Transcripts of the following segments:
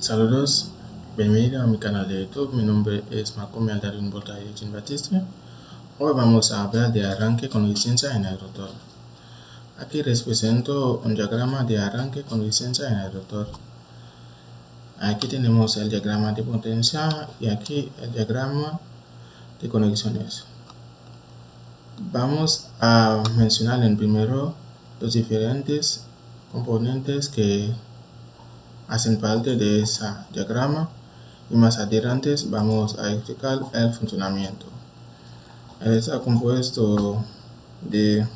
Saludos, bienvenido a mi canal de YouTube. Mi nombre es Marco Mealdarin Voltaire Jean Batiste. Hoy vamos a hablar de arranque con licencia en el rotor. Aquí les presento un diagrama de arranque con licencia en el rotor. Aquí tenemos el diagrama de potencia y aquí el diagrama de conexiones. Vamos a mencionar en primero los diferentes componentes que hacen parte de ese diagrama y más adelante vamos a explicar el funcionamiento. Está compuesto de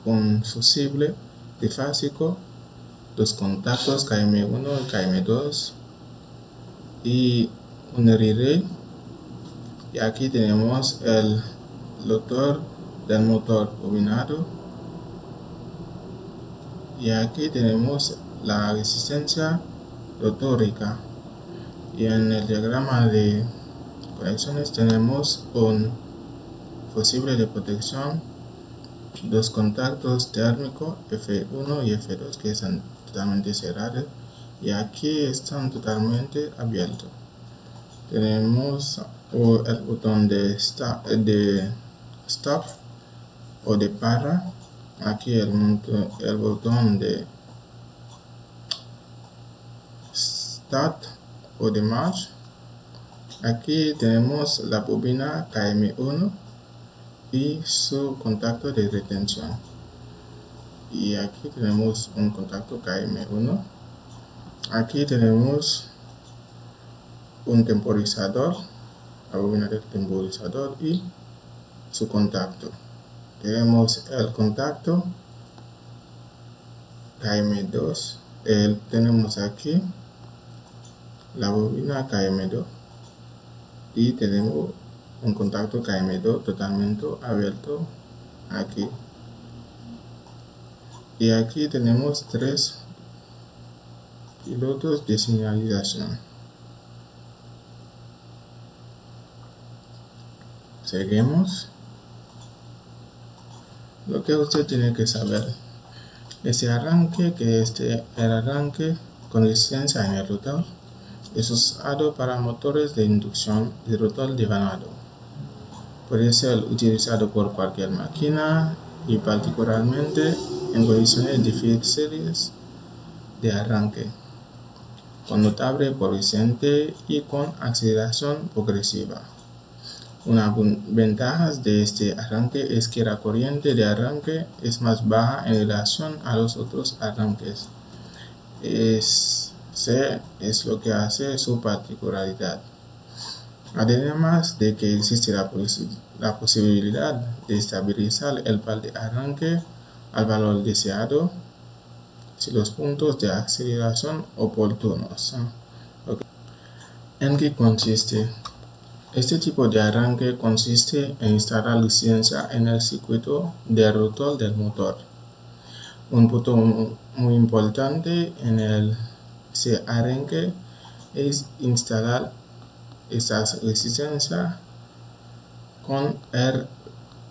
un fusible trifásico, dos contactos KM1 y KM2 y un relay, y aquí tenemos el rotor del motor bobinado y aquí tenemos la resistencia rotórica. Y en el diagrama de conexiones tenemos un fusible de protección, dos contactos térmicos F1 y F2 que están totalmente cerrados y aquí están totalmente abiertos. Tenemos el botón de stop o de para, aquí el botón de start o de march. Aquí tenemos la bobina KM1 y su contacto de retención, y aquí tenemos un contacto KM1. Aquí tenemos un temporizador, la bobina del temporizador y su contacto. Tenemos el contacto KM2, tenemos aquí la bobina KM2 y tenemos un contacto KM2 totalmente abierto aquí. Y aquí tenemos tres pilotos de señalización. Seguimos. Lo que usted tiene que saber, ese arranque, que el arranque con licencia en el rotor es usado para motores de inducción de rotor devanado. Puede ser utilizado por cualquier máquina y particularmente en condiciones difíciles de arranque, con notable coeficiente y con aceleración progresiva. Una ventaja de este arranque es que la corriente de arranque es más baja en relación a los otros arranques. Es lo que hace su particularidad. Además de que existe la posibilidad de estabilizar el par de arranque al valor deseado si los puntos de aceleración oportunos. ¿En qué consiste? Este tipo de arranque consiste en instalar licencia en el circuito del rotor del motor. Un punto muy importante en ese arranque es instalar esa resistencia con el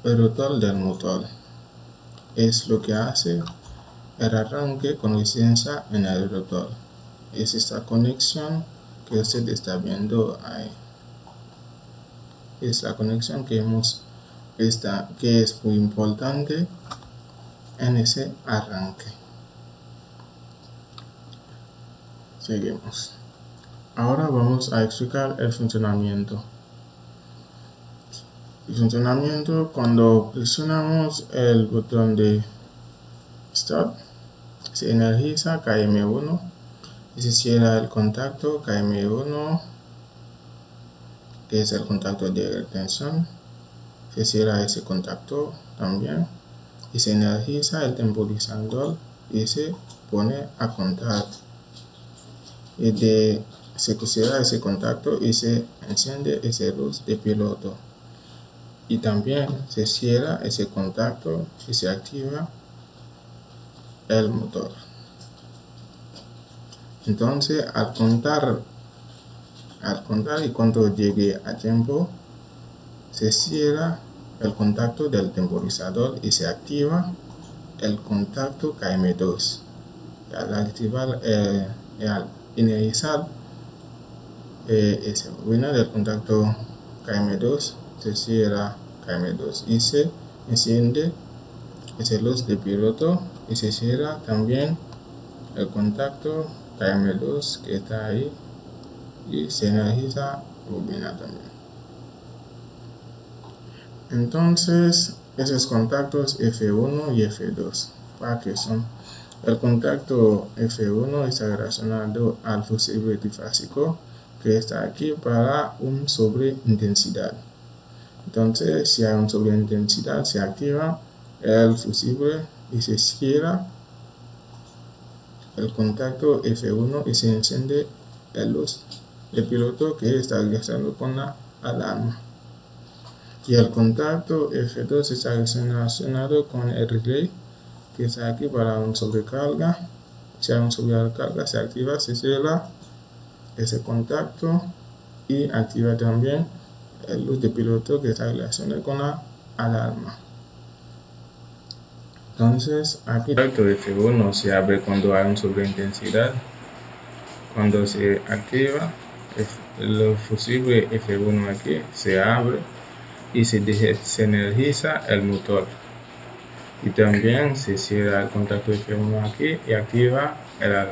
rotor del motor. Es lo que hace el arranque con licencia en el rotor. Es esta conexión que usted está viendo ahí. Es la conexión que es muy importante en ese arranque. Seguimos. Ahora vamos a explicar el funcionamiento. El funcionamiento, cuando presionamos el botón de start, se energiza KM1 y se cierra el contacto KM1, que es el contacto de retención. Se cierra ese contacto también y se energiza el temporizador y se pone a contar. Y se cierra ese contacto y se enciende ese luz de piloto. Y también se cierra ese contacto y se activa el motor. Entonces, al contar y cuando llegue a tiempo, se cierra el contacto del temporizador y se activa el contacto KM2. Al activar y al iniciar se bobina del contacto KM2, se cierra KM2 y se enciende esa luz de piloto y se cierra también el contacto KM2 que está ahí y se energiza bobina también. Entonces esos contactos F1 y F2, ¿para qué son? El contacto F1 está relacionado al fusible trifásico que está aquí para un sobreintensidad. Entonces, si hay una sobreintensidad, se activa el fusible y se cierra el contacto F1 y se enciende la luz de piloto que está relacionado con la alarma. Y el contacto F2 está relacionado con el relay que está aquí para una sobrecarga. Si hay una sobrecarga, se activa, se cierra ese contacto y activa también la luz de piloto que está relacionada con la alarma. Entonces, aquí el contacto F1 se abre cuando hay una sobreintensidad. Cuando se activa, el fusible F1 aquí se abre y se energiza el motor. Y también se cierra el contacto F1 aquí y activa el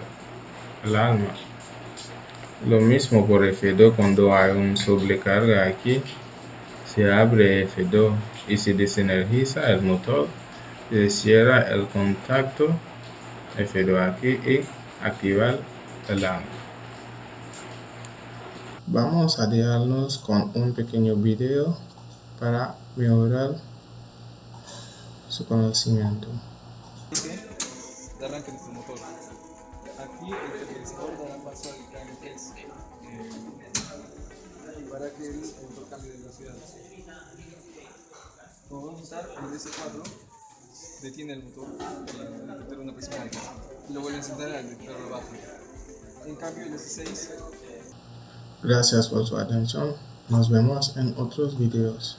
alarma. Lo mismo por F2, cuando hay una sobrecarga aquí, se abre F2 y se desenergiza el motor, se cierra el contacto F2 aquí y activa el alarma. Vamos a dejarnos con un pequeño video para mejorar su conocimiento. De arranque de nuestro motor. Aquí el catalizador dará paso al KM3 para que el motor cambie de velocidad. Como vamos a usar el DC4, detiene el motor al detectar una presión alta y lo vuelve a encender al detectar baja. En cambio el DC6. Gracias por su atención. Nos vemos en otros videos.